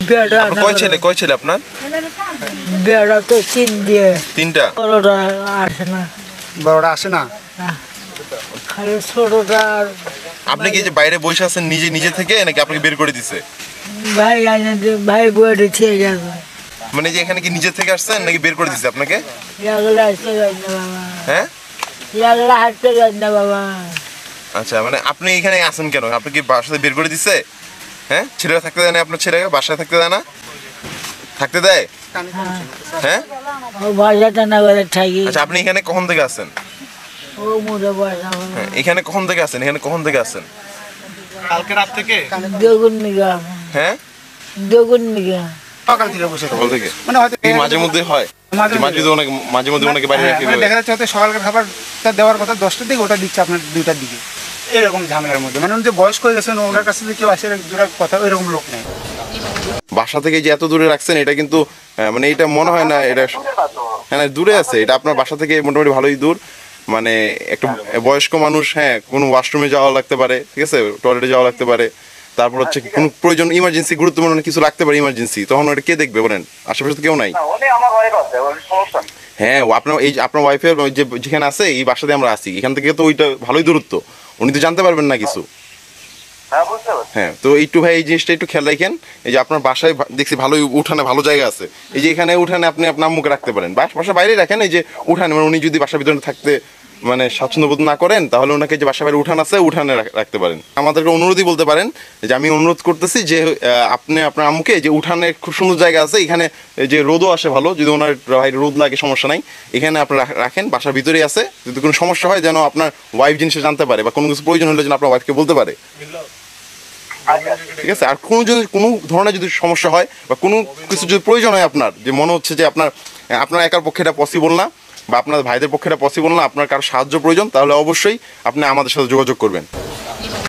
বেড়া আপনার কয় ছেলে আপনার? বেড়া তো চিন দিয়ে তিনটা। বড়টা আসে না, বড়টা আসে না। খালি ছোটটা। আপনি কি যে বাইরে বসে আছেন নিজে থেকে নাকি আপনাকে বের করে দিছে? ভাই ভাই বইটা ছেড়ে গেছে। মানে যে এখানে কি নিজে থেকে আসছেন নাকি বের করে দিছে আপনাকে? লাগলে আসতে যাই না বাবা, হ্যাঁ লাগলে হাঁটতে যাই না বাবা। আচ্ছা, মানে আপনি এখানে আসেন কেন? আপনি কি বাসাতে বের করে দিছে? হ্যাঁ, ছেলেরা থাকতে দেয় না? আপনার ছেলে বাসায় থাকতে দেয় না? থাকতে দেয়? হ্যাঁ। ও বাসাটা না করে থাকি। আচ্ছা, আপনি এখানে কখন থেকে আসেন? ও মুড়ে বাসা হ্যাঁ, এখানে কখন থেকে আসেন? এখানে কখন থেকে আসেন? কালকে রাত থেকে বেগুন নিগা, হ্যাঁ, বেগুন নিগা। সকাল থেকে বসে সকাল থেকে। মানে হয়তো এই মাঝে মধ্যে হয়, মাঝে মধ্যে অনেকে বাইরে রাখে। মানে দেখা যাচ্ছে হয়তো সকালকার খাবারটা দেওয়ার কথা 10টার দিকে, ওটা দিচ্ছে আপনার 2টার দিকে। এরকম ঝামেলার মধ্যে মানে যে বয়স্ক হয়ে গেছেন ওনার কাছে যে কেউ আসে দুটা কথা ওইরকম লোক নেই। বাসা থেকে যে এত দূরে রাখছেন এটা কিন্তু মানে এটা মনে হয় না এটা, হ্যাঁ না, দূরে আছে এটা আপনার বাসা থেকে মোটামুটি ভালোই দূর। মানে একটা বয়স্ক মানুষ, হ্যাঁ, কোনো ওয়াশরুমে যাওয়া লাগতে পারে, ঠিক আছে, টয়লেটে যাওয়া লাগতে পারে, তারপর হচ্ছে কোনো প্রয়োজন ইমার্জেন্সি গুরুত্বপূর্ণ কিছু লাগতে পারে ইমার্জেন্সি, তখন ওটা কে দেখবে বলেন? আশেপাশে তো কেউ নাই। হ্যাঁ, আপনার এই আপনার ওয়াইফের যে যেখানে আছে এই বাসাতে আমরা আছি, এখান থেকে তো ওইটা ভালোই দূরত্ব, উনি তো জানতে পারবেন না কিছু। হ্যাঁ, তো একটু ভাই এই জিনিসটা একটু খেয়াল রাখেন। এই যে আপনার বাসায় দেখছি ভালোই উঠানে ভালো জায়গা আছে, এই যে এখানে উঠানে আপনি আপনার আম্মুকে রাখতে পারেন, বাসার বাইরে রাখেন। এই যে উঠানে মানে উনি যদি বাসার ভিতরে থাকতে মানে স্বাচ্ছন্দ্য বোধ না করেন তাহলে ওনাকে যে বাসার বাইরে উঠান আছে উঠানে রাখতে পারেন। আমাদেরকে অনুরোধই বলতে পারেন যে আমি অনুরোধ করতেছি যে আপনি আপনার আম্মুকে যে উঠানে খুব সুন্দর জায়গা আছে, এখানে যে রোদও আসে ভালো, যদি ওনার বাইরে রোদ লাগে সমস্যা নাই, এখানে আপনি রাখেন, বাসার ভিতরেই আছে। যদি কোনো সমস্যা হয় যেন আপনার ওয়াইফ জিনিসটা জানতে পারে বা কোনো কিছু প্রয়োজন হলে যেন আপনার ওয়াইফকে বলতে পারে, ঠিক আছে? আর কোনো ধরনের যদি সমস্যা হয় বা কোনো কিছু যদি প্রয়োজন হয় আপনার, যে মনে হচ্ছে যে আপনার একার পক্ষে এটা পসিবল না বা আপনার ভাইদের পক্ষে এটা পসিবল না, আপনার কারো সাহায্য প্রয়োজন, তাহলে অবশ্যই আপনি আমাদের সাথে যোগাযোগ করবেন।